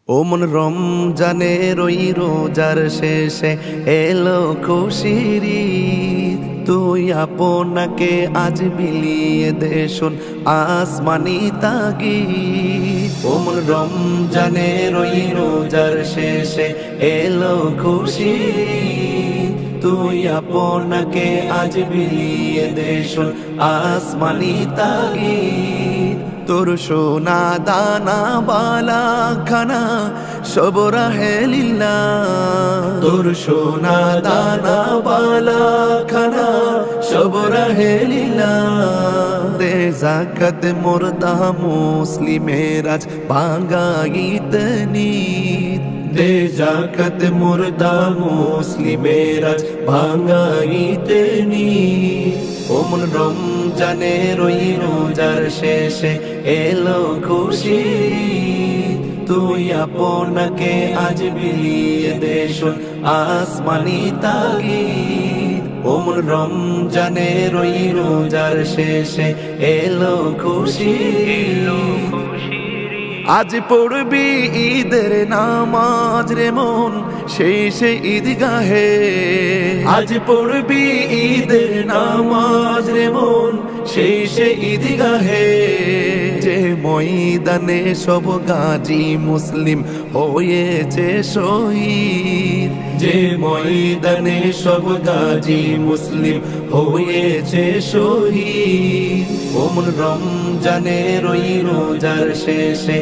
ও মন রমজানের ওই রোজার শেষে এলো খুশির ঈদ। তুই আপনাকে আজ বিলিয়ে দে শোন আসমানি তাগিদ। ও মন রমজানের ওই রোজার শেষে এলো খুশির ঈদ। তুই আপনাকে আজ বিলিয়ে দে শোন আসমানি তাগিদ। তোর সোনা দানা বালা খানা সব রাহে লিল্লাহ। তোর সোনা দানা বালা খানা সব রাহে লিল্লাহ। দে যাকাত মুর্দা মুসলিমের আজ ভাঙাইত নিত। দে যাকাত মুর্দা মুসলিমের আজ ভাঙাইত নিত। ও মন রমজানের ওই রোজার শেষে এলো খুশির ঈদ। তুই আপনাকে আজ বিলিয়ে দে শোন আসমানি তাগিদ। ও মন রমজানের ওই রোজার শেষে এলো খুশির ঈদ। আজ পড়বি ঈদের নামাজ রে মন শেষে ঈদগাহে। আজ পড়বি ঈদের নামাজ রে মন শেষে ঈদগাহে। যে ময়দানে সব গাজী মুসলিম হয়েছে শহীদ। যে ময়দানে সব গাজী মুসলিম হয়েছে শহীদ। ও মন রমজানের ওই রোজার শেষে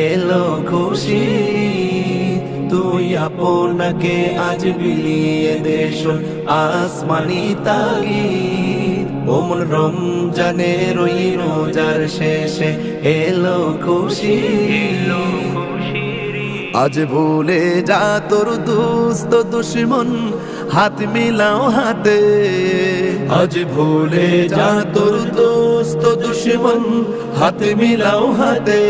এলো খুশির ঈদ। তুই আপনাকে আজ বিলিয়ে দে শোন আসমানি তাগিদ। ও মন রমজানের ওই রোজার শেষে এলো খুশির ঈদ। আজ ভুলে যা তোর দোস্ত দুশ্মন হাত মিলাও হাতে। আজ ভুলে যা তোর দোস্ত দুশ্মন হাত মিলাও হাতে।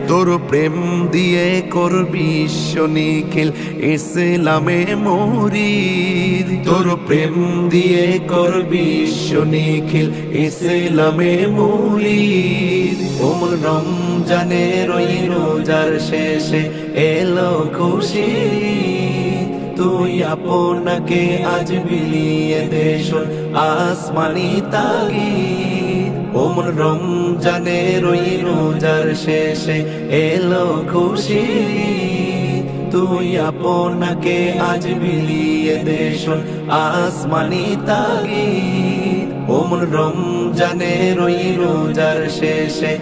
তোর প্রেম দিয়ে করবি বিশ্ব নিখিল ইসলামে মুরিদ। তোর প্রেম দিয়ে করবি বিশ্ব নিখিল ইসলামে মুরিদ। ও মন রমজানের ওই রোজার শেষে এলো খুশির ঈদ। তুই আপনাকে আজ বিলিয়ে দে শোন আসমানি তাগিদ। ও মন রমজানের ওই রোজার শেষে এলো খুশির ঈদ। তুই আপনাকে আজ বিলিয়ে দে শোন আসমানি তাগিদ। ও মন রমজানের ওই রোজার শেষে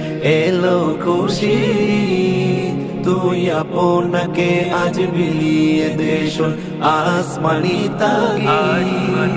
এলো খুশির ঈদ। তুই আপনাকে আজ বিলিয়ে দে শোন আসমানি তাগিদ।